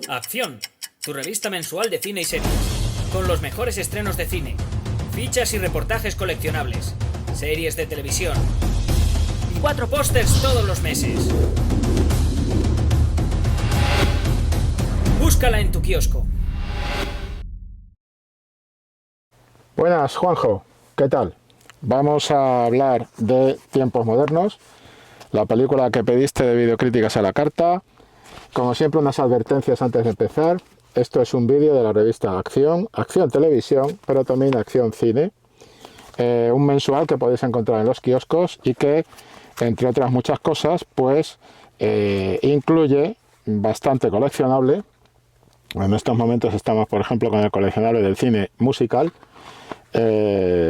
Acción, tu revista mensual de cine y series, con los mejores estrenos de cine, fichas y reportajes coleccionables, series de televisión y 4 pósters todos los meses. Búscala en tu kiosco. Buenas, Juanjo, ¿qué tal? Vamos a hablar de Tiempos Modernos, la película que pediste de Videocríticas a la carta. Como siempre, unas advertencias antes de empezar. Esto es un vídeo de la revista Acción, Acción Televisión, pero también Acción Cine. Un mensual que podéis encontrar en los kioscos y que, entre otras muchas cosas, pues incluye bastante coleccionable. En estos momentos estamos, por ejemplo, con el coleccionable del cine musical,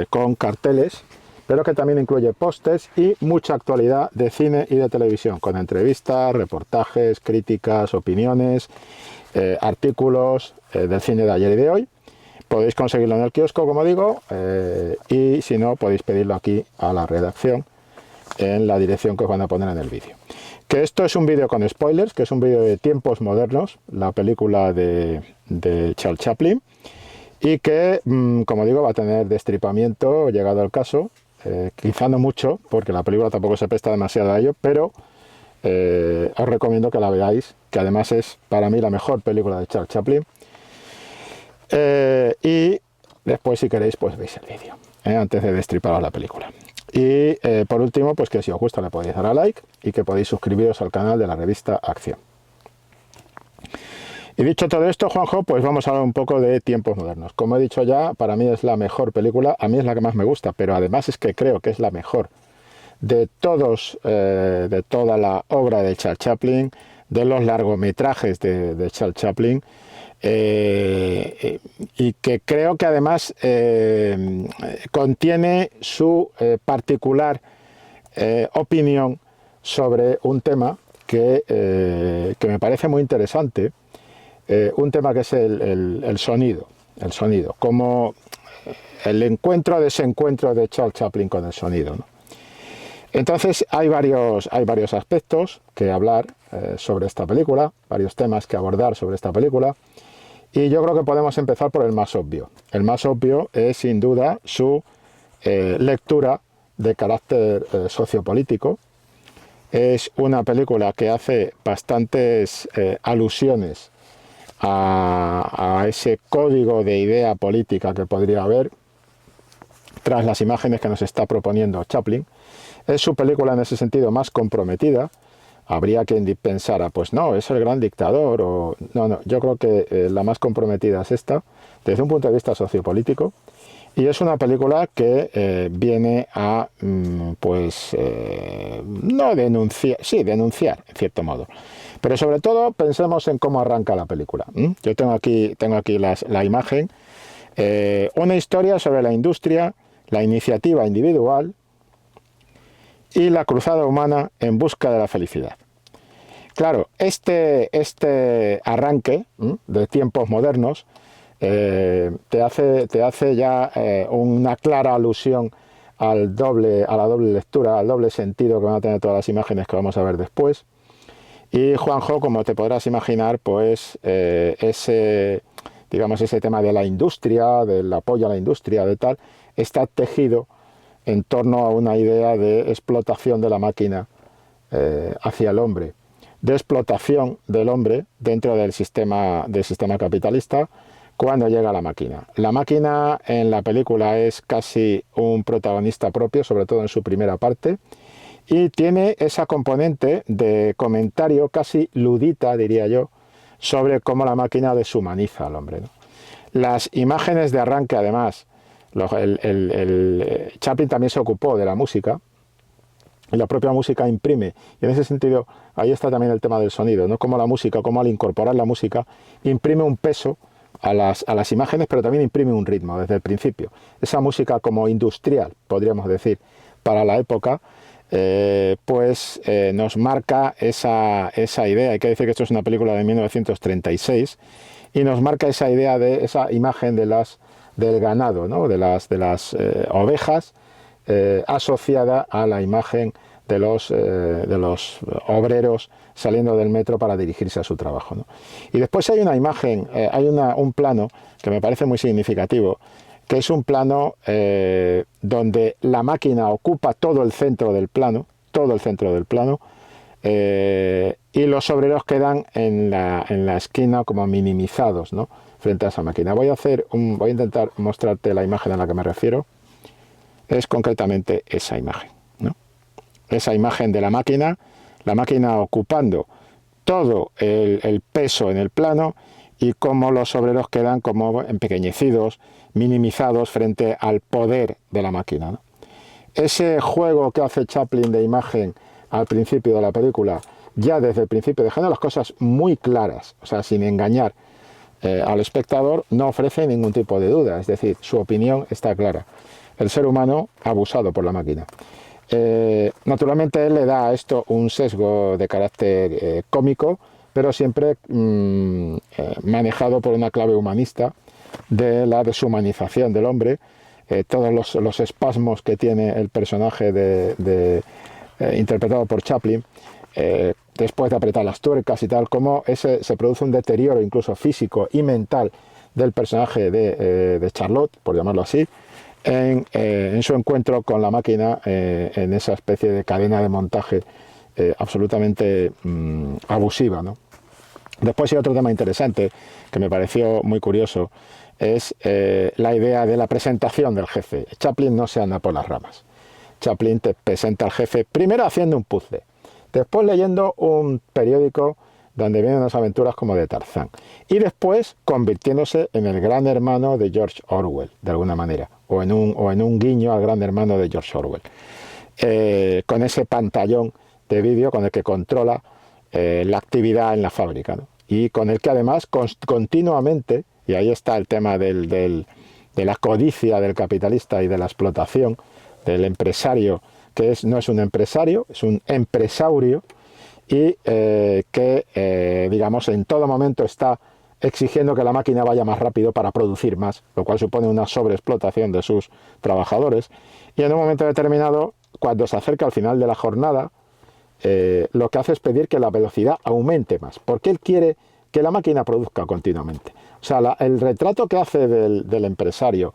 con carteles, pero que también incluye pósters y mucha actualidad de cine y de televisión, con entrevistas, reportajes, críticas, opiniones, artículos del cine de ayer y de hoy. Podéis conseguirlo en el kiosco, como digo, y si no, podéis pedirlo aquí a la redacción en la dirección que os van a poner en el vídeo. Que esto es un vídeo con spoilers, que es un vídeo de Tiempos Modernos, la película de Charles Chaplin, y que, como digo, va a tener destripamiento llegado al caso, quizá no mucho, porque la película tampoco se presta demasiado a ello, pero os recomiendo que la veáis, que además es para mí la mejor película de Charles Chaplin. Y después, si queréis, pues veis el vídeo, antes de destriparos la película. Y por último, pues que si os gusta le podéis dar a like y que podéis suscribiros al canal de la revista Acción. Y dicho todo esto, Juanjo, pues vamos a hablar un poco de Tiempos Modernos. Como he dicho ya, para mí es la mejor película, a mí es la que más me gusta, pero además es que creo que es la mejor de toda la obra de Charles Chaplin, de los largometrajes de Charles Chaplin, y que creo que además contiene su particular opinión sobre un tema que me parece muy interesante. Un tema que es el sonido, como el encuentro-desencuentro de Charles Chaplin con el sonido, ¿no? Entonces hay varios aspectos que hablar sobre esta película, varios temas que abordar sobre esta película, y yo creo que podemos empezar por el más obvio. El más obvio es sin duda su lectura de carácter sociopolítico. Es una película que hace bastantes alusiones a ese código de idea política que podría haber tras las imágenes que nos está proponiendo Chaplin. Es su película en ese sentido más comprometida. Habría quien pensara, pues no, es el gran dictador, o no, yo creo que la más comprometida es esta, desde un punto de vista sociopolítico, y es una película que viene a, no denunciar, sí, denunciar, en cierto modo. Pero sobre todo pensemos en cómo arranca la película. Yo tengo aquí la imagen. Una historia sobre la industria, la iniciativa individual y la cruzada humana en busca de la felicidad. Claro, este arranque de Tiempos Modernos te hace ya una clara alusión a la doble lectura, al doble sentido que van a tener todas las imágenes que vamos a ver después. Y Juanjo, como te podrás imaginar, pues ese tema de la industria, del apoyo a la industria, de tal, está tejido en torno a una idea de explotación de la máquina hacia el hombre, de explotación del hombre dentro del sistema capitalista cuando llega la máquina. La máquina en la película es casi un protagonista propio, sobre todo en su primera parte, y tiene esa componente de comentario casi ludita, diría yo, sobre cómo la máquina deshumaniza al hombre, ¿no? Las imágenes de arranque, además, Chaplin también se ocupó de la música, y la propia música imprime, y en ese sentido ahí está también el tema del sonido, ¿no? Cómo la música, cómo al incorporar la música, imprime un peso a las imágenes, pero también imprime un ritmo desde el principio. Esa música como industrial, podríamos decir, para la época, nos marca esa idea. Hay que decir que esto es una película de 1936 y nos marca esa idea de esa imagen del ganado, ¿no? de las ovejas, asociada a la imagen de los obreros saliendo del metro para dirigirse a su trabajo, ¿no? Y después hay una imagen, un plano que me parece muy significativo, que es un plano donde la máquina ocupa todo el centro del plano, y los obreros quedan en la esquina como minimizados, ¿no?, frente a esa máquina. Voy a intentar mostrarte la imagen a la que me refiero. Es concretamente esa imagen, ¿no? Esa imagen de la máquina ocupando todo el peso en el plano, y cómo los obreros quedan como empequeñecidos, minimizados frente al poder de la máquina, ¿no? Ese juego que hace Chaplin de imagen al principio de la película, ya desde el principio, dejando las cosas muy claras, o sea, sin engañar al espectador, no ofrece ningún tipo de duda. Es decir, su opinión está clara: el ser humano abusado por la máquina. Naturalmente él le da a esto un sesgo de carácter cómico, pero siempre manejado por una clave humanista de la deshumanización del hombre. Todos los espasmos que tiene el personaje interpretado por Chaplin, después de apretar las tuercas y tal, como se produce un deterioro incluso físico y mental del personaje de Charlotte, por llamarlo así, en su encuentro con la máquina, en esa especie de cadena de montaje absolutamente abusiva, ¿no? Después hay otro tema interesante que me pareció muy curioso, es la idea de la presentación del jefe. Chaplin no se anda por las ramas. Chaplin te presenta al jefe primero haciendo un puzzle, después leyendo un periódico donde vienen unas aventuras como de Tarzán, y después convirtiéndose en el gran hermano de George Orwell, de alguna manera, o en un guiño al gran hermano de George Orwell, con ese pantallón de vídeo con el que controla la actividad en la fábrica, ¿no? Y con el que además continuamente, y ahí está el tema de la codicia del capitalista y de la explotación del empresario, que no es un empresario, es un empresaurio, y que digamos en todo momento está exigiendo que la máquina vaya más rápido para producir más, lo cual supone una sobreexplotación de sus trabajadores. Y en un momento determinado, cuando se acerca al final de la jornada, lo que hace es pedir que la velocidad aumente más, porque él quiere que la máquina produzca continuamente. O sea, el retrato que hace del empresario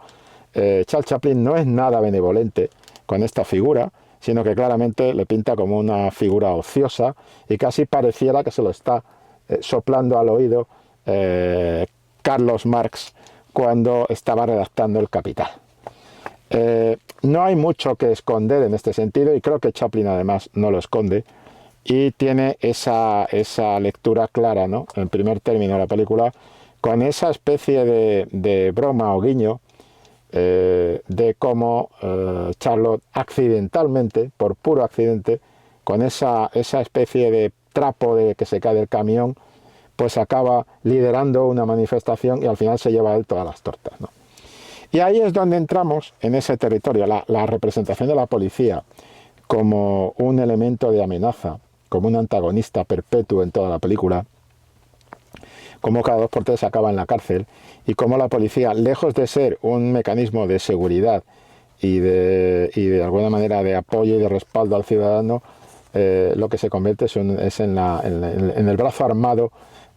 Charles Chaplin no es nada benevolente con esta figura, sino que claramente le pinta como una figura ociosa, y casi pareciera que se lo está soplando al oído Carlos Marx cuando estaba redactando El Capital. No hay mucho que esconder en este sentido, y creo que Chaplin además no lo esconde, y tiene esa lectura clara, ¿no?, en primer término la película, con esa especie de broma o guiño de cómo Charlotte accidentalmente, por puro accidente, con esa especie de trapo de que se cae del camión, pues acaba liderando una manifestación y al final se lleva a él todas las tortas, ¿no? Y ahí es donde entramos en ese territorio, la representación de la policía como un elemento de amenaza, como un antagonista perpetuo en toda la película, como cada 2 por 3 acaba en la cárcel, y como la policía, lejos de ser un mecanismo de seguridad y de alguna manera de apoyo y de respaldo al ciudadano, lo que se convierte es en el brazo armado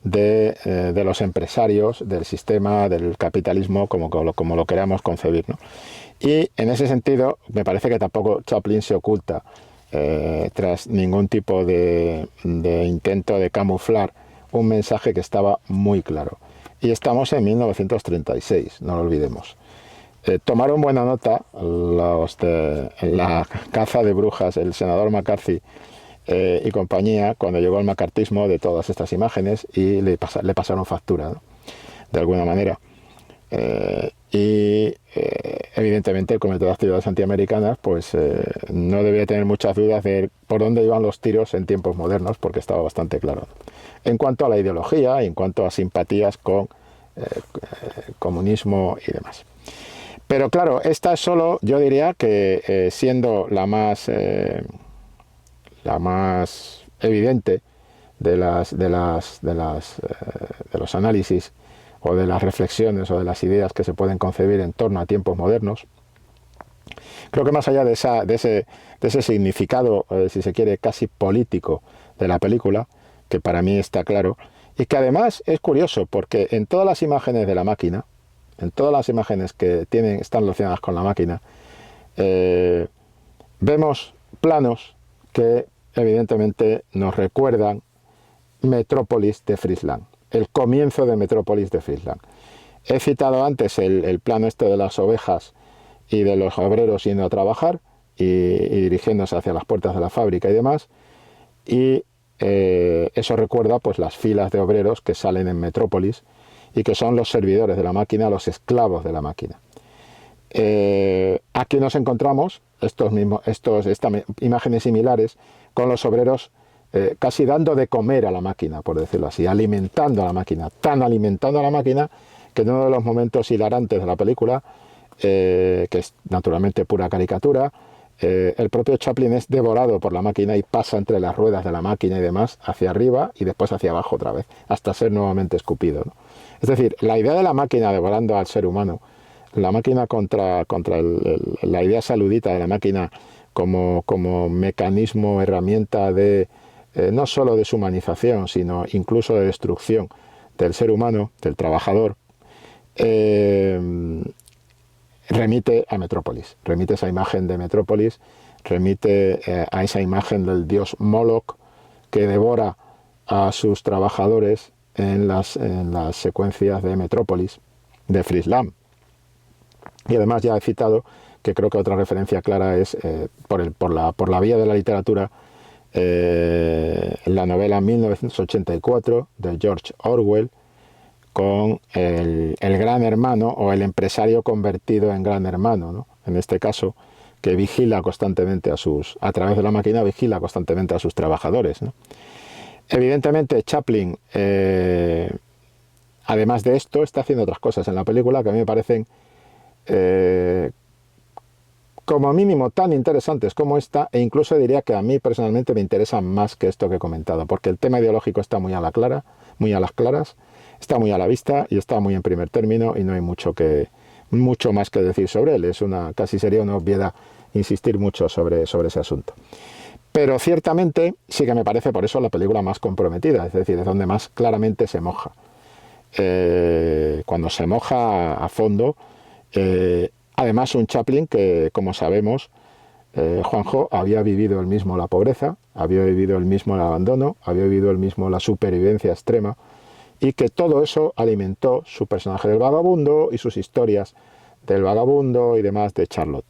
de los empresarios, del sistema, del capitalismo, como lo queramos concebir, ¿no? Y en ese sentido me parece que tampoco Chaplin se oculta tras ningún tipo de intento de camuflar un mensaje que estaba muy claro. Y estamos en 1936, no lo olvidemos. Tomaron buena nota los de la caza de brujas, el senador McCarthy y compañía, cuando llegó el macartismo, de todas estas imágenes, y le pasaron factura, ¿no?, de alguna manera. Evidentemente el Comité de Actividades Antiamericanas pues no debía tener muchas dudas de por dónde iban los tiros en tiempos modernos, porque estaba bastante claro en cuanto a la ideología y en cuanto a simpatías con comunismo y demás. Pero claro, esta es solo, yo diría que siendo la más evidente de los análisis o de las reflexiones o de las ideas que se pueden concebir en torno a tiempos modernos, Creo que más allá de ese significado, si se quiere, casi político de la película, que para mí está claro, y que además es curioso, porque en todas las imágenes de la máquina, en todas las imágenes que están relacionadas con la máquina, vemos planos que evidentemente nos recuerdan Metrópolis de Friesland, el comienzo de Metrópolis de Friesland. He citado antes el plano este de las ovejas y de los obreros yendo a trabajar y dirigiéndose hacia las puertas de la fábrica y demás, y eso recuerda pues las filas de obreros que salen en Metrópolis y que son los servidores de la máquina, los esclavos de la máquina. Aquí nos encontramos estas imágenes similares con los obreros casi dando de comer a la máquina, por decirlo así, alimentando a la máquina, tan alimentando a la máquina que en uno de los momentos hilarantes de la película, que es naturalmente pura caricatura, el propio Chaplin es devorado por la máquina y pasa entre las ruedas de la máquina y demás hacia arriba y después hacia abajo otra vez, hasta ser nuevamente escupido, ¿no? Es decir, la idea de la máquina devorando al ser humano, la máquina contra la idea saludita de la máquina como mecanismo, herramienta de no solo deshumanización, sino incluso de destrucción del ser humano, del trabajador, remite a Metrópolis, remite esa imagen de Metrópolis, remite a esa imagen del dios Moloch que devora a sus trabajadores en las secuencias de Metrópolis, de Friesland. Y además ya he citado que creo que otra referencia clara es por la vía de la literatura, la novela 1984 de George Orwell, con el gran hermano o el empresario convertido en gran hermano, ¿no? En este caso, que vigila constantemente a través de la máquina, vigila constantemente a sus trabajadores, ¿no? Evidentemente Chaplin, además de esto, está haciendo otras cosas en la película que a mí me parecen como mínimo tan interesantes como esta, e incluso diría que a mí personalmente me interesan más que esto que he comentado, porque el tema ideológico está muy a las claras, está muy a la vista y está muy en primer término y no hay mucho más que decir sobre él. Casi sería una obviedad insistir mucho sobre ese asunto. Pero ciertamente sí que me parece por eso la película más comprometida, es decir, es donde más claramente se moja. Cuando se moja a fondo, además un Chaplin que, como sabemos, Juanjo, había vivido él mismo la pobreza, había vivido él mismo el abandono, había vivido él mismo la supervivencia extrema, y que todo eso alimentó su personaje del vagabundo y sus historias del vagabundo y demás de Charlotte.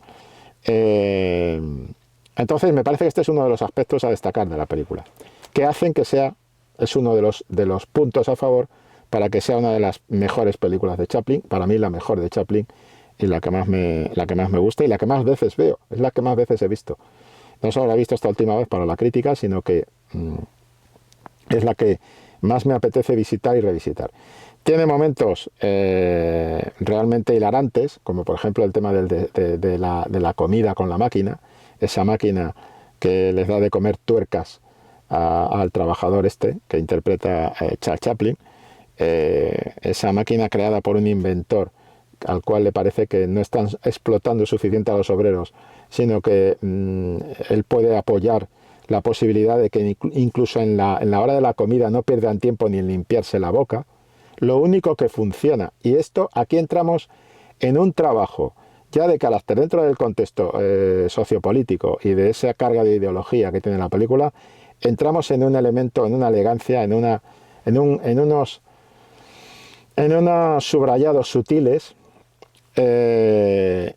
Entonces me parece que este es uno de los aspectos a destacar de la película, que hacen que es uno de los puntos a favor para que sea una de las mejores películas de Chaplin, para mí la mejor de Chaplin y la que más me gusta y la que más veces veo, es la que más veces he visto. No solo la he visto esta última vez para la crítica, sino que es la que más me apetece visitar y revisitar. Tiene momentos realmente hilarantes, como por ejemplo el tema de la comida con la máquina, esa máquina que les da de comer tuercas al trabajador que interpreta Charles Chaplin, esa máquina creada por un inventor al cual le parece que no están explotando suficiente a los obreros, sino que él puede apoyar la posibilidad de que incluso en la hora de la comida no pierdan tiempo ni en limpiarse la boca. Lo único que funciona, y aquí entramos en un trabajo ya de carácter dentro del contexto sociopolítico y de esa carga de ideología que tiene la película, entramos en un elemento, en una elegancia, en unos subrayados sutiles que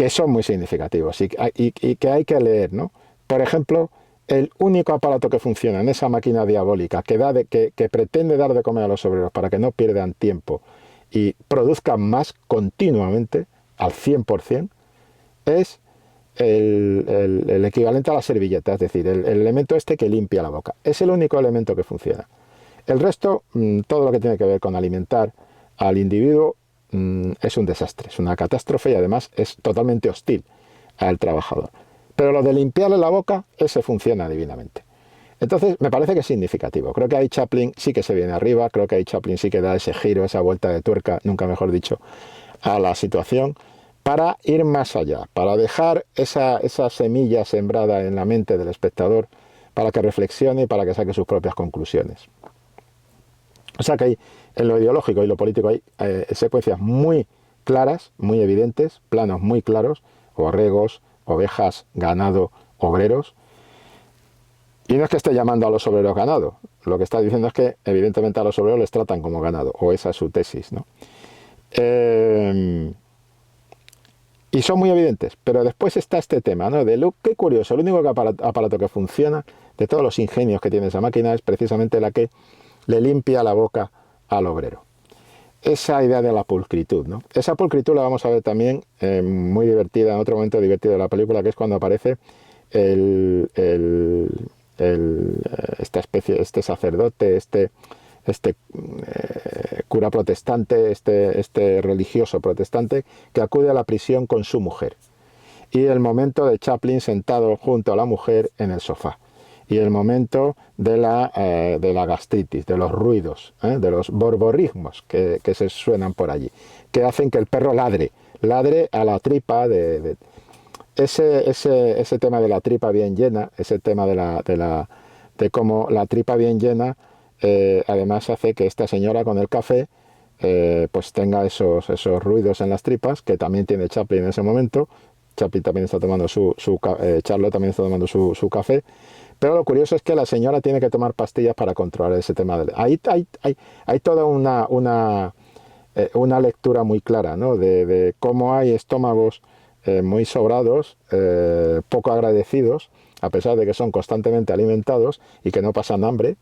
son muy significativos y que hay que leer, ¿no? Por ejemplo, el único aparato que funciona en esa máquina diabólica que pretende dar de comer a los obreros para que no pierdan tiempo y produzcan más continuamente, al 100%, es el equivalente a la servilleta, es decir, el elemento que limpia la boca. Es el único elemento que funciona. El resto, todo lo que tiene que ver con alimentar al individuo, es un desastre, es una catástrofe y además es totalmente hostil al trabajador. Pero lo de limpiarle la boca, ese funciona divinamente. Entonces, me parece que es significativo. Creo que ahí Chaplin sí que se viene arriba, creo que ahí Chaplin sí que da ese giro, esa vuelta de tuerca, nunca mejor dicho, a la situación, para ir más allá, para dejar esa semilla sembrada en la mente del espectador, para que reflexione y para que saque sus propias conclusiones. O sea que hay, en lo ideológico y lo político hay secuencias muy claras, muy evidentes, planos muy claros, borregos, ovejas, ganado, obreros. Y no es que esté llamando a los obreros ganado, lo que está diciendo es que evidentemente a los obreros les tratan como ganado, o esa es su tesis, ¿no? Y son muy evidentes, pero después está este tema, ¿no? De lo qué curioso, el único aparato que funciona de todos los ingenios que tiene esa máquina es precisamente la que le limpia la boca al obrero. Esa idea de la pulcritud, ¿no? Esa pulcritud la vamos a ver también muy divertida, en otro momento divertido de la película, que es cuando aparece esta especie, este sacerdote, este cura protestante, este religioso protestante, que acude a la prisión con su mujer. Y el momento de Chaplin sentado junto a la mujer en el sofá. Y el momento de la gastritis, de los ruidos, de los borborigmos que se suenan por allí, que hacen que el perro ladre a la tripa ese tema de la tripa bien llena, ese tema de cómo la tripa bien llena además hace que esta señora con el café pues tenga esos ruidos en las tripas, que también tiene Chaplin en ese momento. Chaplin también está tomando Charlotte también está tomando su café. Pero lo curioso es que la señora tiene que tomar pastillas para controlar ese tema. Hay toda una lectura muy clara, ¿no? de cómo hay estómagos muy sobrados, poco agradecidos, a pesar de que son constantemente alimentados y que no pasan hambre.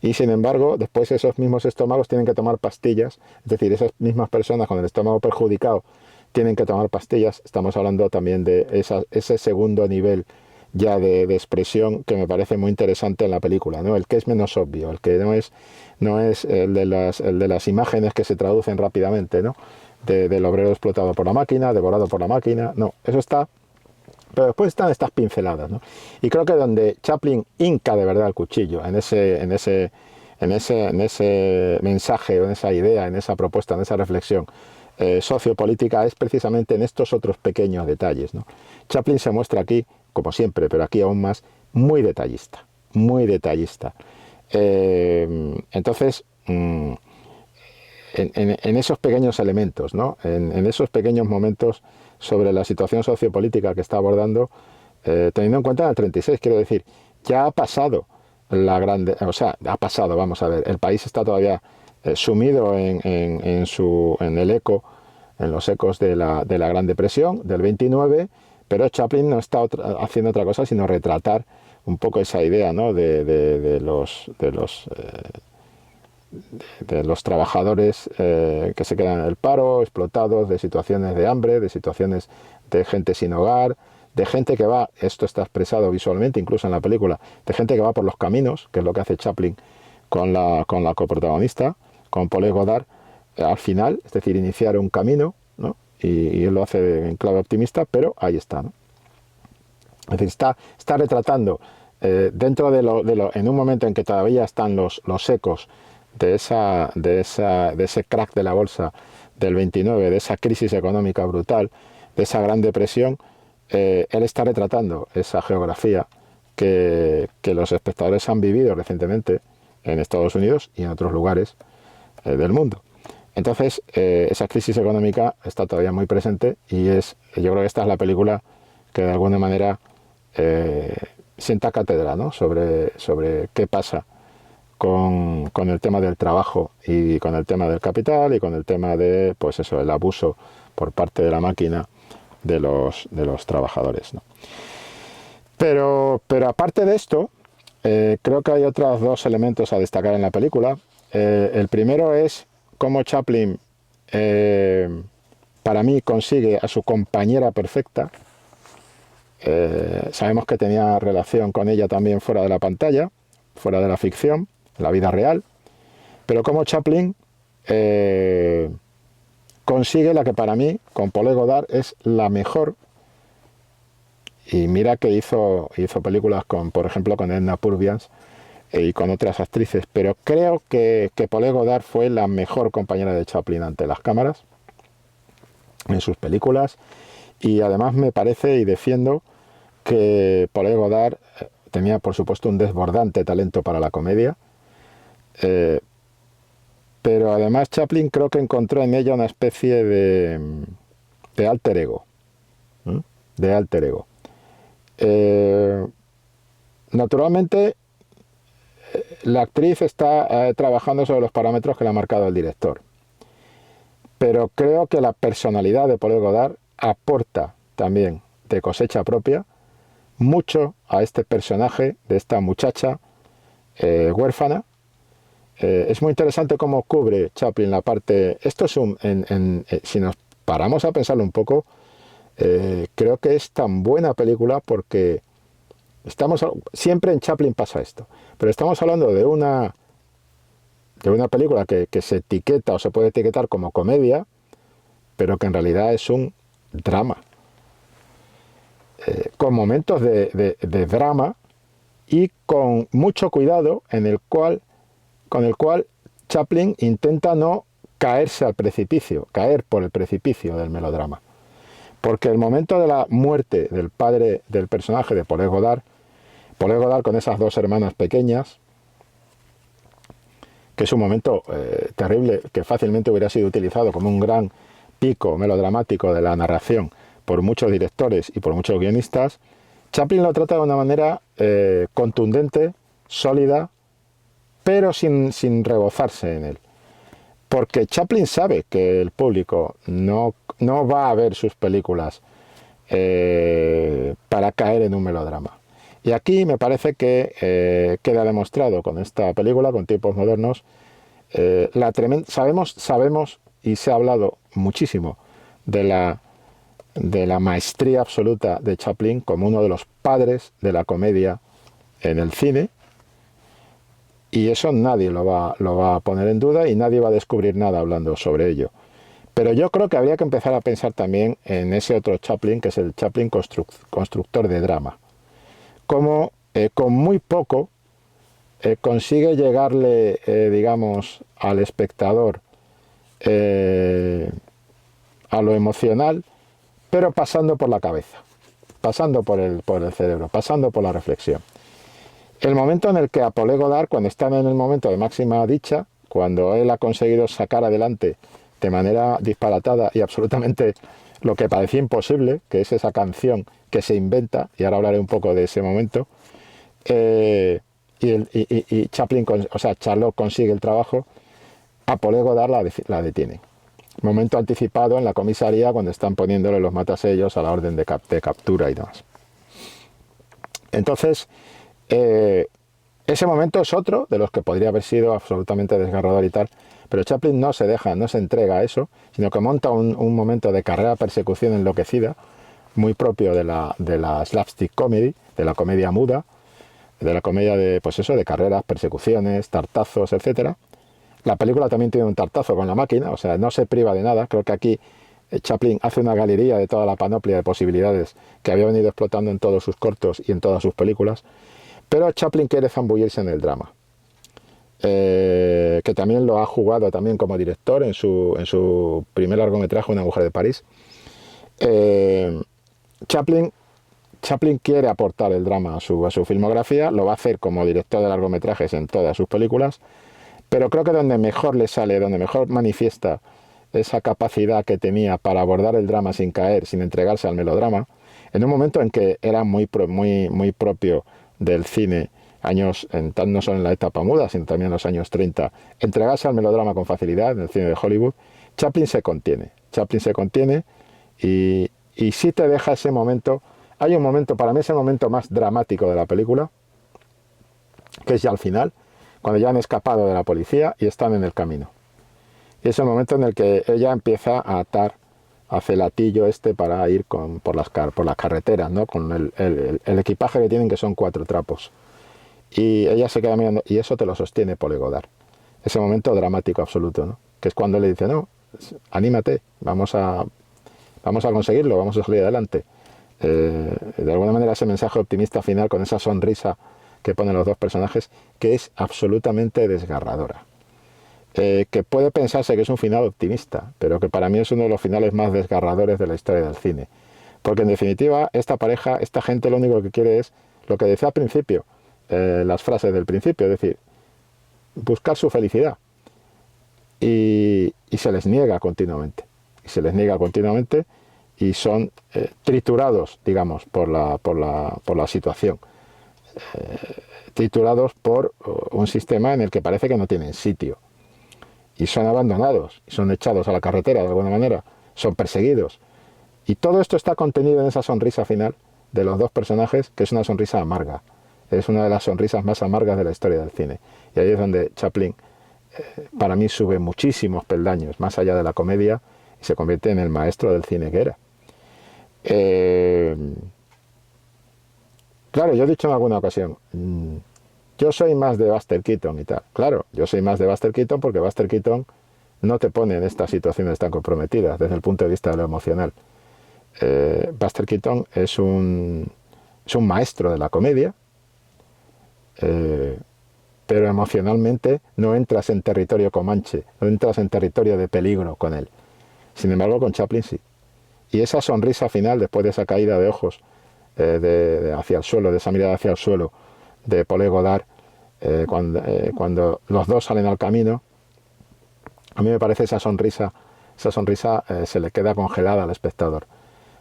Y sin embargo, después esos mismos estómagos tienen que tomar pastillas, es decir, esas mismas personas con el estómago perjudicado tienen que tomar pastillas. Estamos hablando también de ese segundo nivel ya de expresión que me parece muy interesante en la película, ¿no? El que es menos obvio, el que no es el de las imágenes que se traducen rápidamente, ¿no? Del obrero explotado por la máquina, devorado por la máquina, no, eso está. Pero después están estas pinceladas, ¿no? Y creo que donde Chaplin hinca de verdad el cuchillo, en ese mensaje, en esa idea, en esa propuesta, en esa reflexión sociopolítica, es precisamente en estos otros pequeños detalles, ¿no? Chaplin se muestra aquí, como siempre, pero aquí aún más, muy detallista, muy detallista. Entonces, en esos pequeños elementos, ¿no? En esos pequeños momentos sobre la situación sociopolítica que está abordando, teniendo en cuenta en el 36, quiero decir, ya ha pasado ha pasado, vamos a ver, el país está todavía sumido en el eco, en los ecos de la Gran Depresión del 29, pero Chaplin no está haciendo otra cosa sino retratar un poco esa idea, ¿no? de los trabajadores que se quedan en el paro, explotados, de situaciones de hambre, de situaciones de gente sin hogar, de gente que va, esto está expresado visualmente incluso en la película, de gente que va por los caminos, que es lo que hace Chaplin con la coprotagonista, con Paul Godard, al final, es decir, iniciar un camino, ¿no? Y él lo hace en clave optimista, pero ahí está, ¿no? Es decir, está retratando dentro en un momento en que todavía están los ecos de ese crack de la bolsa del 29, de esa crisis económica brutal, de esa gran depresión, él está retratando esa geografía que los espectadores han vivido recientemente en Estados Unidos y en otros lugares del mundo. Entonces, esa crisis económica está todavía muy presente y yo creo que esta es la película que de alguna manera sienta cátedra, ¿no? sobre qué pasa con el tema del trabajo y con el tema del capital y con el tema de, pues eso, el abuso por parte de la máquina de los trabajadores, ¿no? Pero aparte de esto, creo que hay otros dos elementos a destacar en la película. El primero es cómo Chaplin, para mí, consigue a su compañera perfecta. Sabemos que tenía relación con ella también fuera de la pantalla, fuera de la ficción, en la vida real, pero como Chaplin consigue la que para mí, con Paul Godard, es la mejor. Y mira que hizo películas por ejemplo, con Edna Purviance y con otras actrices, pero creo que Paul Godard fue la mejor compañera de Chaplin ante las cámaras. en sus películas, y además me parece y defiendo que Paul Godard tenía por supuesto un desbordante talento para la comedia, pero además Chaplin creo que encontró en ella una especie de alter ego, ¿eh? De alter ego. Naturalmente, la actriz está trabajando sobre los parámetros que le ha marcado el director, pero creo que la personalidad de Paul Godard aporta también de cosecha propia mucho a este personaje de esta muchacha huérfana. Es muy interesante cómo cubre Chaplin la parte. Esto es si nos paramos a pensarlo un poco, creo que es tan buena película porque siempre en Chaplin pasa esto, pero estamos hablando de una película que se etiqueta o se puede etiquetar como comedia, pero que en realidad es un drama, con momentos de drama y con mucho cuidado con el cual Chaplin intenta no caerse al precipicio, caer por el precipicio del melodrama. Porque el momento de la muerte del padre del personaje de Paul Godard con esas dos hermanas pequeñas, que es un momento terrible, que fácilmente hubiera sido utilizado como un gran pico melodramático de la narración por muchos directores y por muchos guionistas, Chaplin lo trata de una manera contundente, sólida, pero sin rebozarse en él. Porque Chaplin sabe que el público no va a ver sus películas para caer en un melodrama. Y aquí me parece que queda demostrado con esta película, con Tiempos Modernos, sabemos y se ha hablado muchísimo de la maestría absoluta de Chaplin como uno de los padres de la comedia en el cine, y eso nadie lo va a poner en duda y nadie va a descubrir nada hablando sobre ello. Pero yo creo que habría que empezar a pensar también en ese otro Chaplin, que es el Chaplin constructor de drama. Cómo con muy poco consigue llegarle, digamos, al espectador a lo emocional, pero pasando por la cabeza, pasando por el cerebro, pasando por la reflexión. El momento en el que a Paul Godard, cuando está en el momento de máxima dicha, cuando él ha conseguido sacar adelante de manera disparatada y absolutamente lo que parecía imposible, que es esa canción que se inventa, y ahora hablaré un poco de ese momento, y Charlot consigue el trabajo, a Paul Godard la detiene. Momento anticipado en la comisaría cuando están poniéndole los matasellos a la orden de captura y demás. Entonces, ese momento es otro de los que podría haber sido absolutamente desgarrador y tal, pero Chaplin no se entrega a eso, sino que monta un momento de carrera-persecución enloquecida, muy propio de la slapstick comedy, de la comedia muda, de la comedia de carreras, persecuciones, tartazos, etcétera. La película también tiene un tartazo con la máquina, o sea, no se priva de nada. Creo que aquí Chaplin hace una galería de toda la panoplia de posibilidades que había venido explotando en todos sus cortos y en todas sus películas, pero Chaplin quiere zambullirse en el drama, que también lo ha jugado también como director en su primer largometraje, Una mujer de París. Chaplin quiere aportar el drama a su filmografía, lo va a hacer como director de largometrajes en todas sus películas, pero creo que donde mejor le sale, donde mejor manifiesta esa capacidad que tenía para abordar el drama sin caer, sin entregarse al melodrama, en un momento en que era muy propio del cine, no solo en la etapa muda, sino también en los años 30, entregarse al melodrama con facilidad en el cine de Hollywood. Chaplin se contiene y sí te deja ese momento. Hay un momento, para mí es el momento más dramático de la película, que es ya al final, cuando ya han escapado de la policía y están en el camino. Y es el momento en el que ella empieza a atar hace el latillo para ir por las carreteras, ¿no? Con el equipaje que tienen, que son 4 trapos. Y ella se queda mirando, y eso te lo sostiene Paul Godard. Ese momento dramático absoluto, ¿no? Que es cuando le dice, no, anímate, vamos a conseguirlo, vamos a salir adelante. De alguna manera ese mensaje optimista final con esa sonrisa que ponen los dos personajes, que es absolutamente desgarradora. que puede pensarse que es un final optimista, pero que para mí es uno de los finales más desgarradores de la historia del cine. Porque en definitiva, esta pareja, esta gente lo único que quiere es lo que decía al principio, las frases del principio, es decir, buscar su felicidad. Y se les niega continuamente. Y se les niega continuamente y son triturados, digamos, por la situación. Triturados por un sistema en el que parece que no tienen sitio. Y son abandonados, y son echados a la carretera de alguna manera, son perseguidos. Y todo esto está contenido en esa sonrisa final de los dos personajes, que es una sonrisa amarga. Es una de las sonrisas más amargas de la historia del cine. Y ahí es donde Chaplin, para mí, sube muchísimos peldaños, más allá de la comedia, y se convierte en el maestro del cine que era. Claro, yo he dicho en alguna ocasión, yo soy más de Buster Keaton y tal. Claro, yo soy más de Buster Keaton porque Buster Keaton no te pone en estas situaciones tan comprometidas desde el punto de vista de lo emocional. Buster Keaton es un maestro de la comedia, pero emocionalmente no entras en territorio comanche, no entras en territorio de peligro con él. Sin embargo, con Chaplin sí. Y esa sonrisa final, después de esa caída de ojos hacia el suelo, de esa mirada hacia el suelo de Paul Godard, cuando los dos salen al camino, a mí me parece esa sonrisa se le queda congelada al espectador.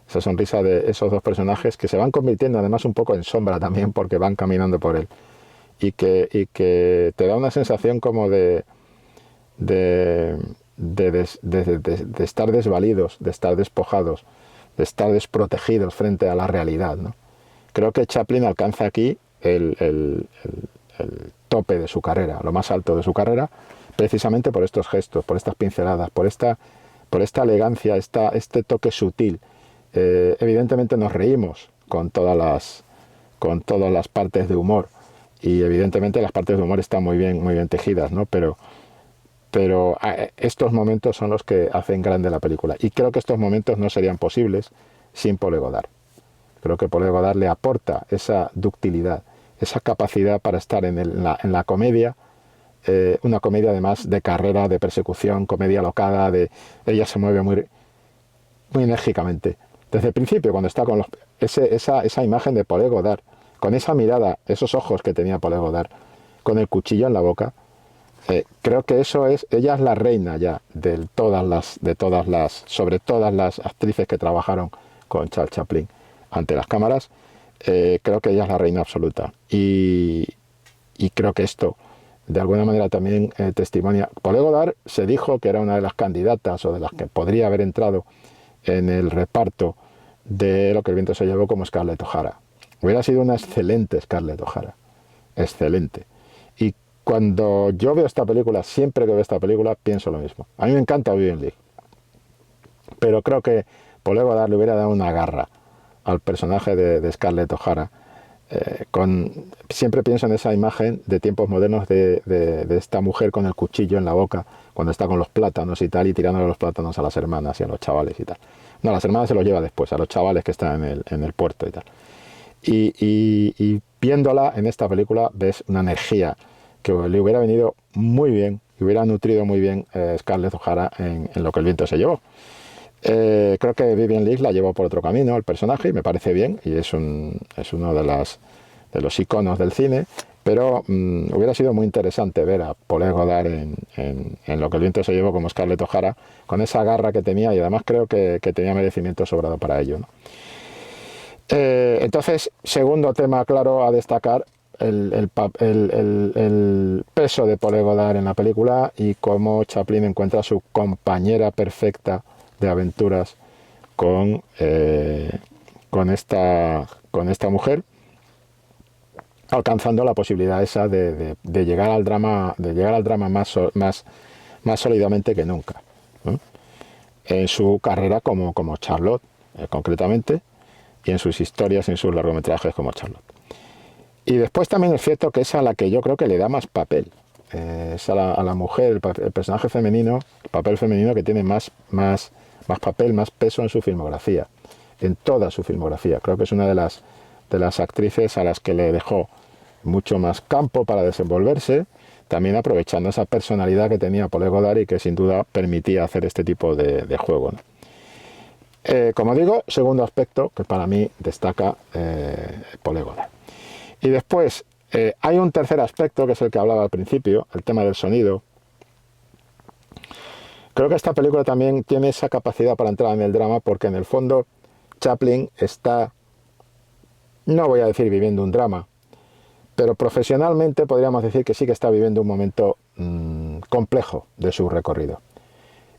Esa sonrisa de esos dos personajes que se van convirtiendo además un poco en sombra también porque van caminando por él. Y que te da una sensación como de estar desvalidos, de estar despojados, de estar desprotegidos frente a la realidad, ¿no? Creo que Chaplin alcanza aquí el tope de su carrera, lo más alto de su carrera, precisamente por estos gestos, por estas pinceladas, por esta elegancia, este toque sutil. Evidentemente nos reímos con todas las partes de humor, y evidentemente las partes de humor están muy bien tejidas, ¿no? Pero estos momentos son los que hacen grande la película, y creo que estos momentos no serían posibles sin Paul Godard. Creo que Paul Godard le aporta esa ductilidad, esa capacidad para estar en la comedia, una comedia además de carrera, de persecución, comedia locada, ella se mueve muy enérgicamente. Desde el principio, cuando está con esa imagen de Paul Godard, con esa mirada, esos ojos que tenía Paul Godard, con el cuchillo en la boca, creo que ella es la reina ya sobre todas las actrices que trabajaron con Charles Chaplin ante las cámaras. Creo que ella es la reina absoluta, y creo que esto de alguna manera también testimonia. Paul Godard se dijo que era una de las candidatas o de las que podría haber entrado en el reparto de Lo que el viento se llevó como Scarlett O'Hara. Hubiera sido una excelente Scarlett O'Hara, excelente. Y cuando yo veo esta película, siempre que veo esta película, pienso lo mismo. A mí me encanta Vivien Leigh, pero creo que Paul Godard le hubiera dado una garra al personaje de Scarlett O'Hara. Siempre pienso en esa imagen de tiempos modernos de esta mujer con el cuchillo en la boca cuando está con los plátanos y tal, y tirándole los plátanos a las hermanas y a los chavales y tal. No, a las hermanas se los lleva después, a los chavales que están en el puerto y tal. Y viéndola en esta película ves una energía que le hubiera venido muy bien, y hubiera nutrido muy bien Scarlett O'Hara en Lo que el viento se llevó. Creo que Vivien Leigh la llevó por otro camino el personaje, y me parece bien, y es uno de los iconos del cine, pero hubiera sido muy interesante ver a Paul Godard en Lo que el viento se llevó como Scarlett O'Hara, con esa garra que tenía, y además creo que tenía merecimiento sobrado para ello, ¿no? Entonces, segundo tema claro a destacar, el peso de Paul Godard en la película, y cómo Chaplin encuentra su compañera perfecta de aventuras con esta mujer, alcanzando la posibilidad esa de llegar al drama, más sólidamente que nunca, ¿no? En su carrera como Charlotte, concretamente, y en sus historias, en sus largometrajes como Charlotte. Y después también es cierto que es a la que yo creo que le da más papel. Es a la mujer, el personaje femenino, el papel femenino que tiene más papel, más peso en su filmografía, en toda su filmografía. Creo que es una de las actrices a las que le dejó mucho más campo para desenvolverse, también aprovechando esa personalidad que tenía Paul Godard y que sin duda permitía hacer este tipo de juego, ¿no? Como digo, segundo aspecto que para mí destaca Paul Godard. Y después hay un tercer aspecto, que es el que hablaba al principio, el tema del sonido. Creo que esta película también tiene esa capacidad para entrar en el drama, porque en el fondo Chaplin está, no voy a decir viviendo un drama, pero profesionalmente podríamos decir que sí que está viviendo un momento complejo de su recorrido.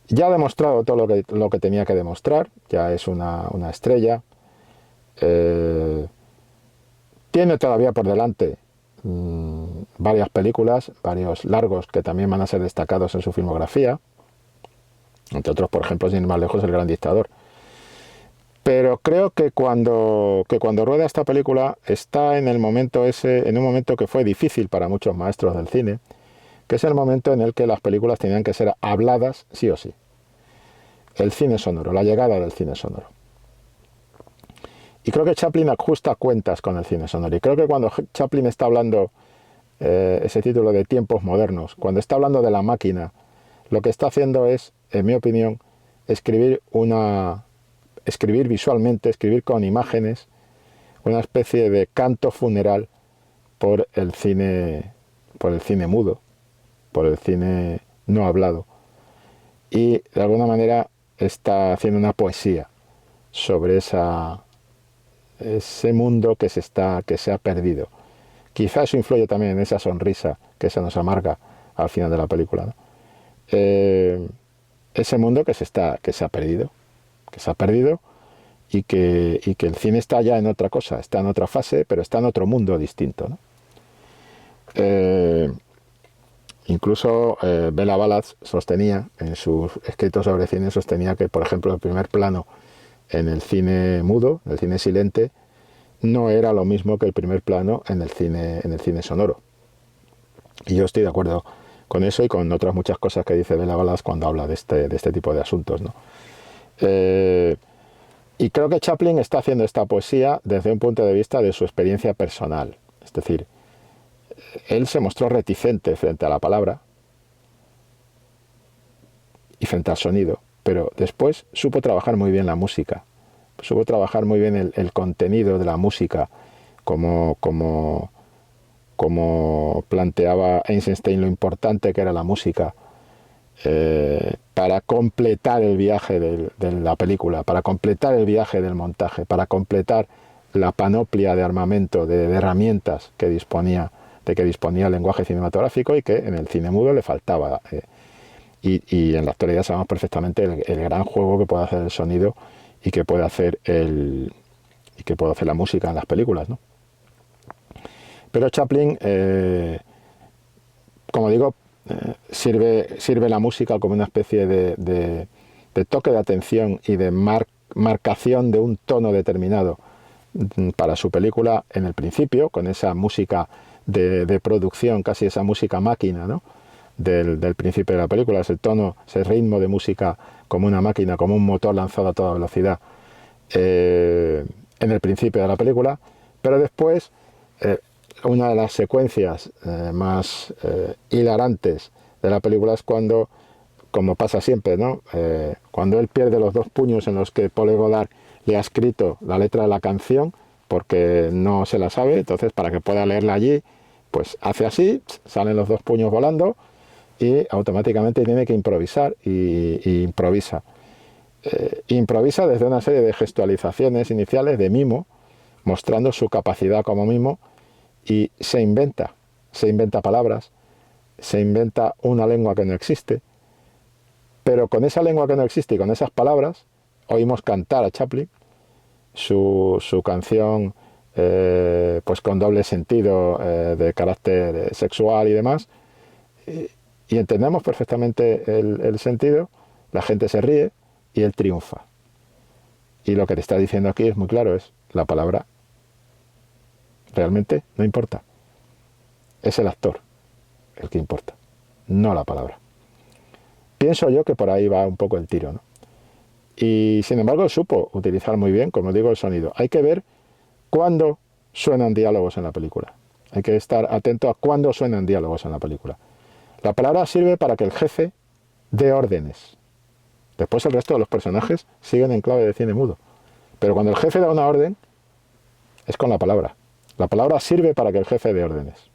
Ya ha demostrado todo lo que tenía que demostrar, ya es una estrella. Tiene todavía por delante varias películas, varios largos que también van a ser destacados en su filmografía, entre otros, por ejemplo, sin ir más lejos, El Gran Dictador. Pero creo que cuando rueda esta película está en el momento ese, en un momento que fue difícil para muchos maestros del cine, que es el momento en el que las películas tenían que ser habladas sí o sí. El cine sonoro, la llegada del cine sonoro. Y creo que Chaplin ajusta cuentas con el cine sonoro. Y creo que cuando Chaplin está hablando, ese título de Tiempos Modernos, cuando está hablando de la máquina, lo que está haciendo es, en mi opinión, escribir visualmente, escribir con imágenes, una especie de canto funeral por el cine mudo, por el cine no hablado. Y de alguna manera está haciendo una poesía sobre ese mundo que se ha perdido. Quizá eso influye también en esa sonrisa que se nos amarga al final de la película, ¿no? Ese mundo que se ha perdido y que el cine está ya en otra cosa, está en otra fase, pero está en otro mundo distinto, ¿no? Incluso Bela Balas sostenía, en sus escritos sobre cine, sostenía que, por ejemplo, el primer plano en el cine mudo, en el cine silente, no era lo mismo que el primer plano en el cine sonoro. Y yo estoy de acuerdo con eso y con otras muchas cosas que dice Bela Balas cuando habla de este tipo de asuntos, ¿no? Y creo que Chaplin está haciendo esta poesía desde un punto de vista de su experiencia personal. Es decir, él se mostró reticente frente a la palabra y frente al sonido, pero después supo trabajar muy bien la música, supo trabajar muy bien el contenido de la música, como planteaba Eisenstein lo importante que era la música para completar el viaje de la película, para completar el viaje del montaje, para completar la panoplia de armamento, de herramientas que disponía el lenguaje cinematográfico y que en el cine mudo le faltaba. Y en la actualidad sabemos perfectamente el gran juego que puede hacer el sonido y que puede hacer la música en las películas, ¿no? Pero Chaplin, como digo, sirve la música como una especie de toque de atención y de marcación de un tono determinado para su película en el principio, con esa música de producción, casi esa música máquina, ¿no? del principio de la película, ese tono, ese ritmo de música como una máquina, como un motor lanzado a toda velocidad en el principio de la película, pero después una de las secuencias más hilarantes de la película es cuando, como pasa siempre, ¿no? Cuando él pierde los dos puños en los que Paul Godard le ha escrito la letra de la canción porque no se la sabe, entonces para que pueda leerla allí, pues hace así, salen los dos puños volando y automáticamente tiene que improvisar y improvisa. Improvisa desde una serie de gestualizaciones iniciales de mimo, mostrando su capacidad como mimo, y se inventa palabras, se inventa una lengua que no existe, pero con esa lengua que no existe y con esas palabras oímos cantar a Chaplin su canción pues con doble sentido de carácter sexual y demás, y entendemos perfectamente el sentido, la gente se ríe y él triunfa. Y lo que te está diciendo aquí es muy claro, es la palabra realmente no importa. Es el actor el que importa, no la palabra. Pienso yo que por ahí va un poco el tiro, ¿no? Y sin embargo supo utilizar muy bien, como digo, el sonido. Hay que ver cuándo suenan diálogos en la película. Hay que estar atento a cuándo suenan diálogos en la película. La palabra sirve para que el jefe dé órdenes. Después el resto de los personajes siguen en clave de cine mudo. Pero cuando el jefe da una orden, es con la palabra. La palabra sirve para que el jefe dé órdenes.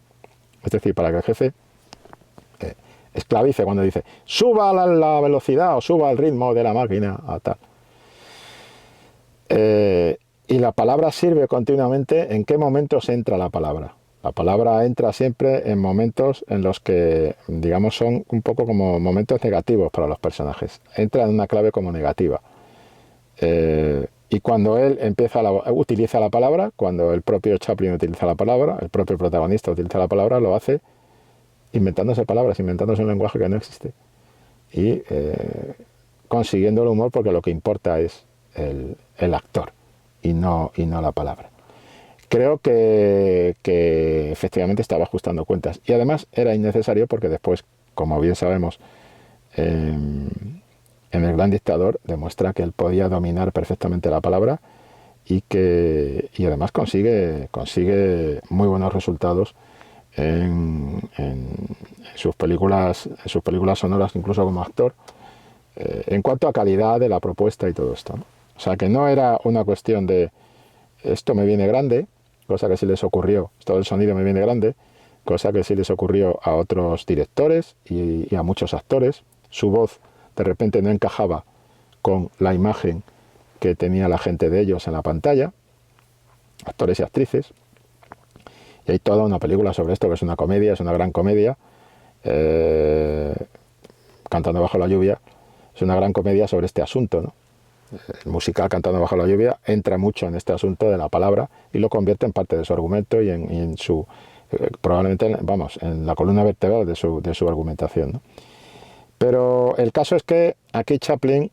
Es decir, para que el jefe esclavice cuando dice suba la velocidad o suba el ritmo de la máquina a tal. Y la palabra sirve continuamente. ¿En qué momentos entra la palabra? La palabra entra siempre en momentos en los que, digamos, son un poco como momentos negativos para los personajes. Entra en una clave como negativa. Y cuando él utiliza la palabra, cuando el propio Chaplin utiliza la palabra, el propio protagonista utiliza la palabra, lo hace inventándose palabras, inventándose un lenguaje que no existe. Y consiguiendo el humor, porque lo que importa es el actor y no la palabra. Creo que efectivamente estaba ajustando cuentas. Y además era innecesario porque después, como bien sabemos, en El Gran Dictador demuestra que él podía dominar perfectamente la palabra y además consigue muy buenos resultados en sus películas sonoras, incluso como actor, en cuanto a calidad de la propuesta y todo esto, ¿no? O sea, que no era una cuestión de esto me viene grande, cosa que sí les ocurrió, esto del sonido me viene grande, cosa que sí les ocurrió a otros directores y a muchos actores. Su voz de repente no encajaba con la imagen que tenía la gente de ellos en la pantalla, actores y actrices. Y hay toda una película sobre esto, que es una comedia, es una gran comedia, Cantando bajo la lluvia, es una gran comedia sobre este asunto, ¿no? El musical Cantando bajo la lluvia entra mucho en este asunto de la palabra y lo convierte en parte de su argumento y en su, probablemente, vamos, en la columna vertebral de su argumentación, ¿no? Pero el caso es que aquí Chaplin,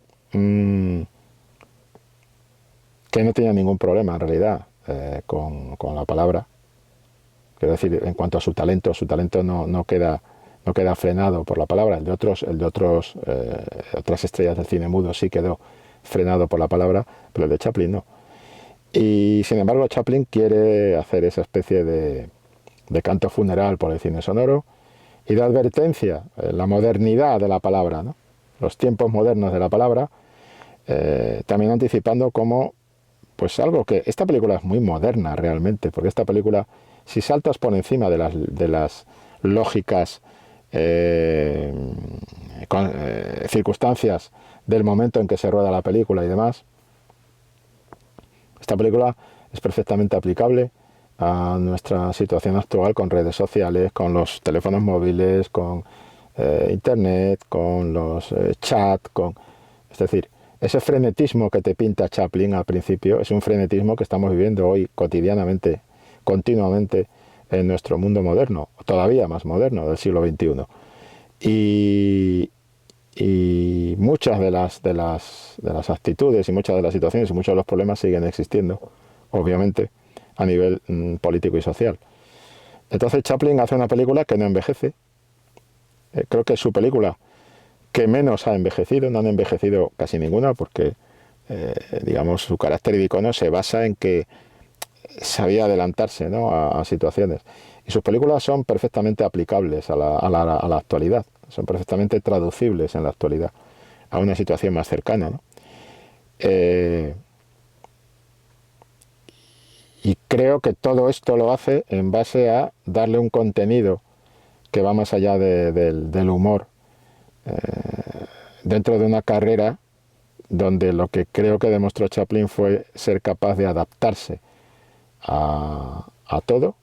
que no tenía ningún problema en realidad con la palabra, quiero decir, en cuanto a su talento no queda frenado por la palabra. El de otras estrellas del cine mudo sí quedó frenado por la palabra, pero el de Chaplin no. Y sin embargo Chaplin quiere hacer esa especie de canto funeral por el cine sonoro y de advertencia, la modernidad de la palabra, ¿no? Los tiempos modernos de la palabra, también anticipando como pues algo que esta película es muy moderna realmente, porque esta película, si saltas por encima de las lógicas circunstancias del momento en que se rueda la película y demás, esta película es perfectamente aplicable a nuestra situación actual con redes sociales, con los teléfonos móviles, con internet, con los chats, es decir, ese frenetismo que te pinta Chaplin al principio es un frenetismo que estamos viviendo hoy cotidianamente, continuamente en nuestro mundo moderno, todavía más moderno, del siglo XXI. Y muchas de las actitudes y muchas de las situaciones y muchos de los problemas siguen existiendo, obviamente, a nivel político y social. Entonces Chaplin hace una película que no envejece. Creo que es su película que menos ha envejecido, no han envejecido casi ninguna, porque digamos, su carácter de icono se basa en que sabía adelantarse, ¿no?, a situaciones. Y sus películas son perfectamente aplicables a la actualidad, son perfectamente traducibles en la actualidad, a una situación más cercana, ¿no? Y creo que todo esto lo hace en base a darle un contenido que va más allá del humor, dentro de una carrera donde lo que creo que demostró Chaplin fue ser capaz de adaptarse a todo,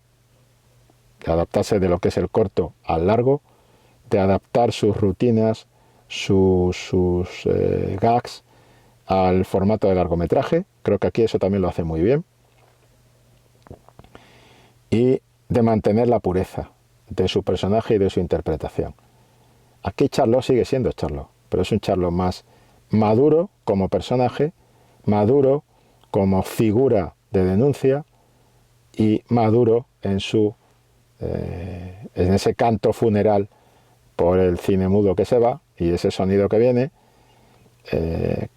de adaptarse de lo que es el corto al largo, de adaptar sus rutinas, sus gags al formato de largometraje. Creo que aquí eso también lo hace muy bien. Y de mantener la pureza de su personaje y de su interpretación. Aquí Charlot sigue siendo Charlot, pero es un Charlot más maduro como personaje, maduro como figura de denuncia y maduro en ese canto funeral por el cine mudo que se va y ese sonido que viene,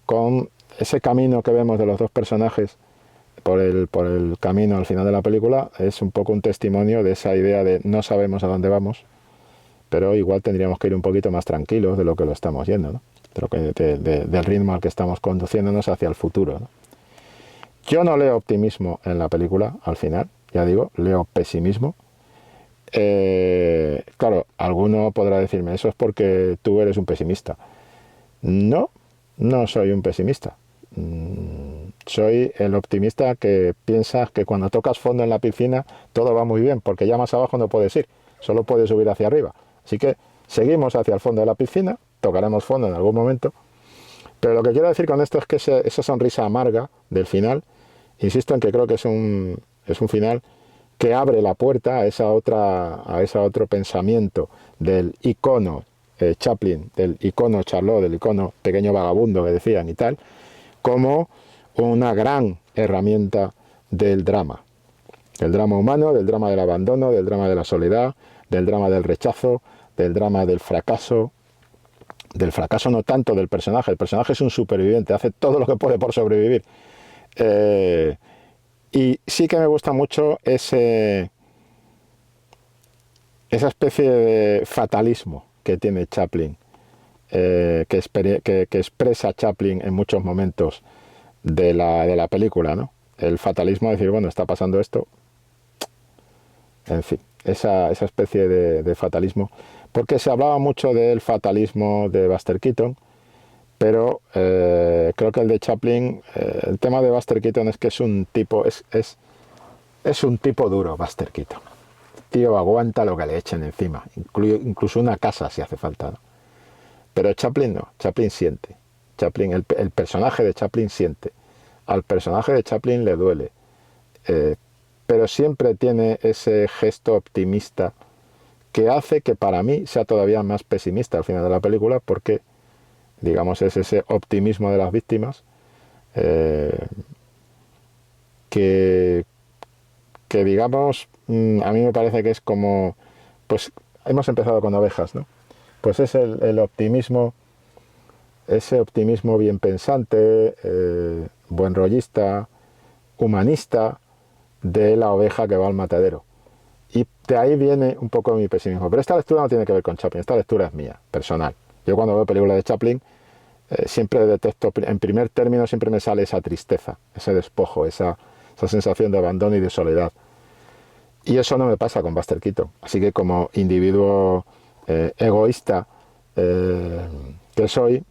con ese camino que vemos de los dos personajes por el camino al final de la película. Es un poco un testimonio de esa idea de no sabemos a dónde vamos, pero igual tendríamos que ir un poquito más tranquilos de lo que lo estamos yendo, ¿no? Del ritmo al que estamos conduciéndonos hacia el futuro, ¿no? Yo no leo optimismo en la película, al final, ya digo, leo pesimismo. Claro, alguno podrá decirme, eso es porque tú eres un pesimista. No, no soy un pesimista. Soy el optimista que piensa que cuando tocas fondo en la piscina todo va muy bien, porque ya más abajo no puedes ir, solo puedes subir hacia arriba. Así que seguimos hacia el fondo de la piscina, tocaremos fondo en algún momento, pero lo que quiero decir con esto es que esa sonrisa amarga del final, insisto en que creo que es un final que abre la puerta a ese otro pensamiento del icono Chaplin, del icono Charlot, del icono pequeño vagabundo que decían y tal, como una gran herramienta del drama humano, del drama del abandono, del drama de la soledad, del drama del rechazo, del drama del fracaso no tanto del personaje. El personaje es un superviviente, hace todo lo que puede por sobrevivir. Y sí que me gusta mucho esa especie de fatalismo que tiene Chaplin, que expresa Chaplin en muchos momentos de la película, ¿no? El fatalismo de decir, bueno, está pasando esto. En fin, esa especie de fatalismo. Porque se hablaba mucho del fatalismo de Buster Keaton, pero creo que el de Chaplin, el tema de Buster Keaton es que es un tipo, es un tipo duro, Buster Keaton. Tío, aguanta lo que le echen encima, incluso una casa si hace falta, ¿no? Pero Chaplin no, Chaplin siente. Chaplin, el personaje de Chaplin siente. Al personaje de Chaplin le duele. Pero siempre tiene ese gesto optimista que hace que para mí sea todavía más pesimista al final de la película, porque, digamos, es ese optimismo de las víctimas que digamos, a mí me parece que es como, pues hemos empezado con ovejas, ¿no? Pues es el optimismo, ese optimismo bien pensante, buen rollista, humanista de la oveja que va al matadero. Y de ahí viene un poco mi pesimismo. Pero esta lectura no tiene que ver con Chaplin, esta lectura es mía, personal. Yo cuando veo películas de Chaplin siempre detecto, en primer término siempre me sale esa tristeza, ese despojo, esa sensación de abandono y de soledad. Y eso no me pasa con Buster Keaton. Así que como individuo egoísta que soy,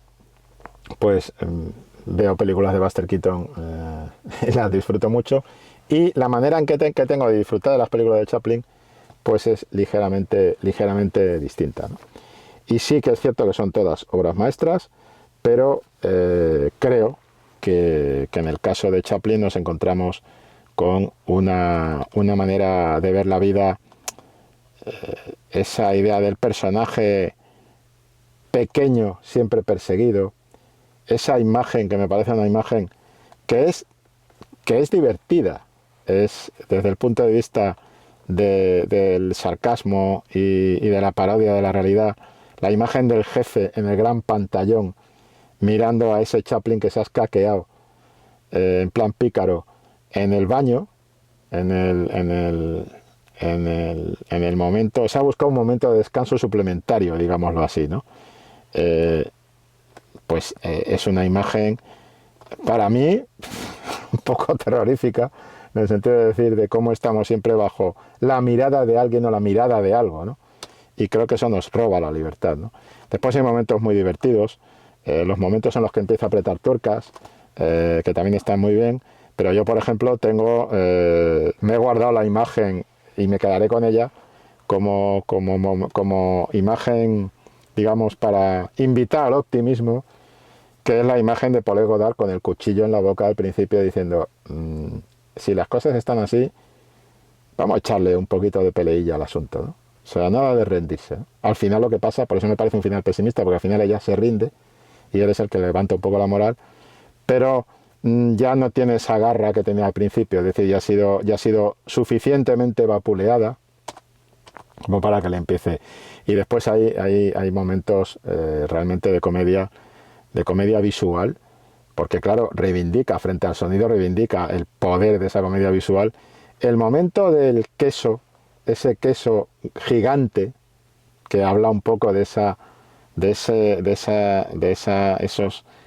pues veo películas de Buster Keaton y las disfruto mucho. Y la manera en que tengo de disfrutar de las películas de Chaplin, pues es ligeramente distinta, ¿no? Y sí que es cierto que son todas obras maestras, pero creo que en el caso de Chaplin nos encontramos con una manera de ver la vida, esa idea del personaje pequeño, siempre perseguido, esa imagen que me parece una imagen que es divertida, es desde el punto de vista del sarcasmo y de la parodia de la realidad, la imagen del jefe en el gran pantallón mirando a ese Chaplin que se ha escaqueado en plan pícaro en el baño, en el momento, se ha buscado un momento de descanso suplementario, digámoslo así, ¿no? Pues es una imagen para mí un poco terrorífica, en el sentido de decir de cómo estamos siempre bajo la mirada de alguien o la mirada de algo, ¿no? Y creo que eso nos roba la libertad, ¿no? Después hay momentos muy divertidos, los momentos en los que empieza a apretar tuercas, que también están muy bien, pero yo, por ejemplo, me he guardado la imagen y me quedaré con ella como imagen, digamos, para invitar al optimismo, que es la imagen de Paul Godard con el cuchillo en la boca al principio diciendo, si las cosas están así, vamos a echarle un poquito de peleilla al asunto, ¿no? O sea, nada de rendirse, ¿no? Al final lo que pasa, por eso me parece un final pesimista, porque al final ella se rinde y él es el que levanta un poco la moral, pero ya no tiene esa garra que tenía al principio, es decir, ya ha sido suficientemente vapuleada como para que le empiece. Y después hay momentos realmente de comedia visual, porque claro, reivindica, frente al sonido, reivindica el poder de esa comedia visual. El momento del queso, ese queso gigante, que habla un poco de esos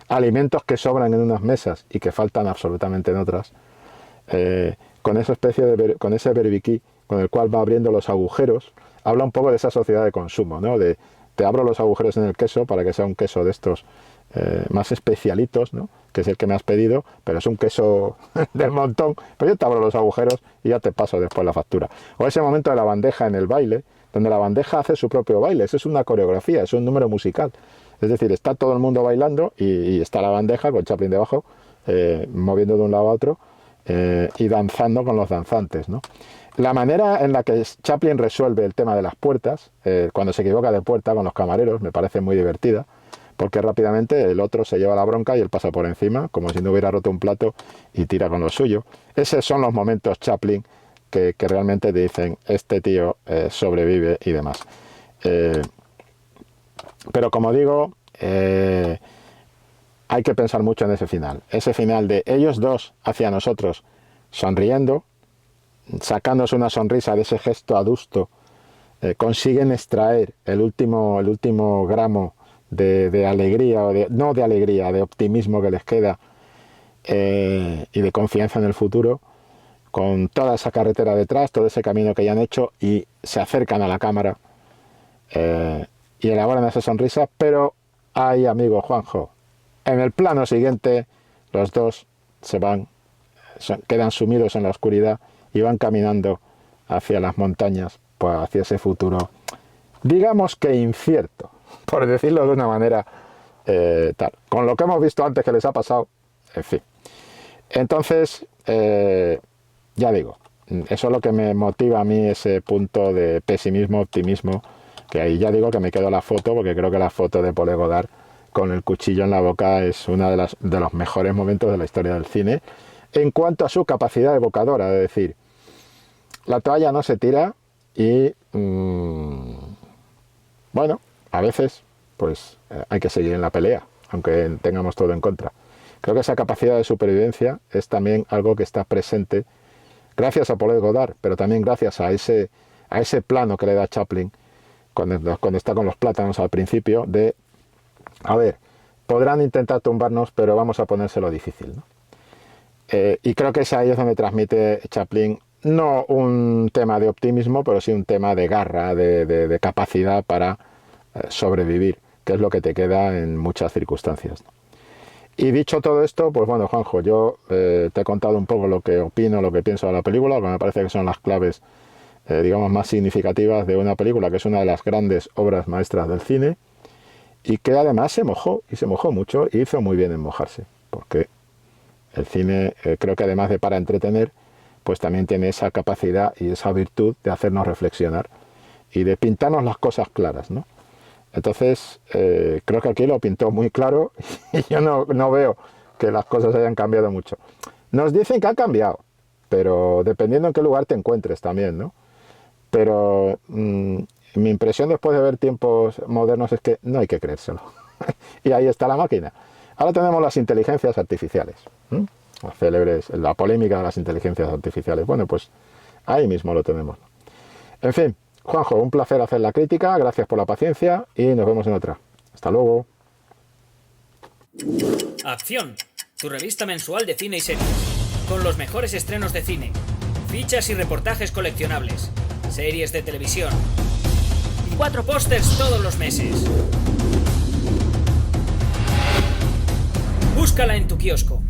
alimentos que sobran en unas mesas y que faltan absolutamente en otras, con esa con ese berbiquí con el cual va abriendo los agujeros, habla un poco de esa sociedad de consumo, ¿no? Te abro los agujeros en el queso para que sea un queso de estos más especialitos, ¿no? Que es el que me has pedido, pero es un queso del montón, pero yo te abro los agujeros y ya te paso después la factura. O ese momento de la bandeja en el baile, donde la bandeja hace su propio baile, eso es una coreografía, es un número musical. Es decir, está todo el mundo bailando y está la bandeja con Chaplin debajo, moviendo de un lado a otro y danzando con los danzantes, ¿no? La manera en la que Chaplin resuelve el tema de las puertas, cuando se equivoca de puerta con los camareros, me parece muy divertida, porque rápidamente el otro se lleva la bronca y él pasa por encima, como si no hubiera roto un plato, y tira con lo suyo. Esos son los momentos Chaplin que realmente te dicen, este tío sobrevive y demás. Pero como digo, hay que pensar mucho en ese final de ellos dos hacia nosotros, sonriendo, sacándose una sonrisa de ese gesto adusto, consiguen extraer el último gramo de alegría, no de alegría, de optimismo que les queda, y de confianza en el futuro, con toda esa carretera detrás, todo ese camino que ya han hecho, y se acercan a la cámara y elaboran esa sonrisa. Pero ay, amigo Juanjo, en el plano siguiente los dos quedan sumidos en la oscuridad y van caminando hacia las montañas, pues hacia ese futuro, digamos que incierto, por decirlo de una manera tal, con lo que hemos visto antes que les ha pasado, en fin. Entonces, ya digo, eso es lo que me motiva a mí, ese punto de pesimismo, optimismo, que ahí ya digo que me quedo la foto, porque creo que la foto de Paul Godard con el cuchillo en la boca es uno de los mejores momentos de la historia del cine, en cuanto a su capacidad evocadora, de decir, la toalla no se tira y, bueno, a veces pues hay que seguir en la pelea, aunque tengamos todo en contra. Creo que esa capacidad de supervivencia es también algo que está presente gracias a Paul Godard, pero también gracias a ese plano que le da Chaplin cuando está con los plátanos al principio, de, a ver, podrán intentar tumbarnos, pero vamos a ponérselo difícil, ¿no? Y creo que ahí es donde transmite Chaplin no un tema de optimismo, pero sí un tema de garra, de capacidad para sobrevivir, que es lo que te queda en muchas circunstancias, ¿no? Y dicho todo esto, pues bueno, Juanjo, yo te he contado un poco lo que opino, lo que pienso de la película, que me parece que son las claves, digamos, más significativas de una película que es una de las grandes obras maestras del cine, y que además se mojó mucho, y hizo muy bien en mojarse, porque el cine, creo que además de para entretener, pues también tiene esa capacidad y esa virtud de hacernos reflexionar y de pintarnos las cosas claras, ¿no? Entonces, creo que aquí lo pintó muy claro y yo no veo que las cosas hayan cambiado mucho. Nos dicen que ha cambiado, pero dependiendo en qué lugar te encuentres también, ¿no? Pero mi impresión después de ver Tiempos Modernos es que no hay que creérselo. Y ahí está la máquina. Ahora tenemos las inteligencias artificiales, las célebres, la polémica de las inteligencias artificiales. Bueno, pues ahí mismo lo tenemos. En fin, Juanjo, un placer hacer la crítica, gracias por la paciencia y nos vemos en otra. Hasta luego. Acción, tu revista mensual de cine y series, con los mejores estrenos de cine, fichas y reportajes coleccionables, series de televisión y 4 pósters todos los meses. Búscala en tu kiosco.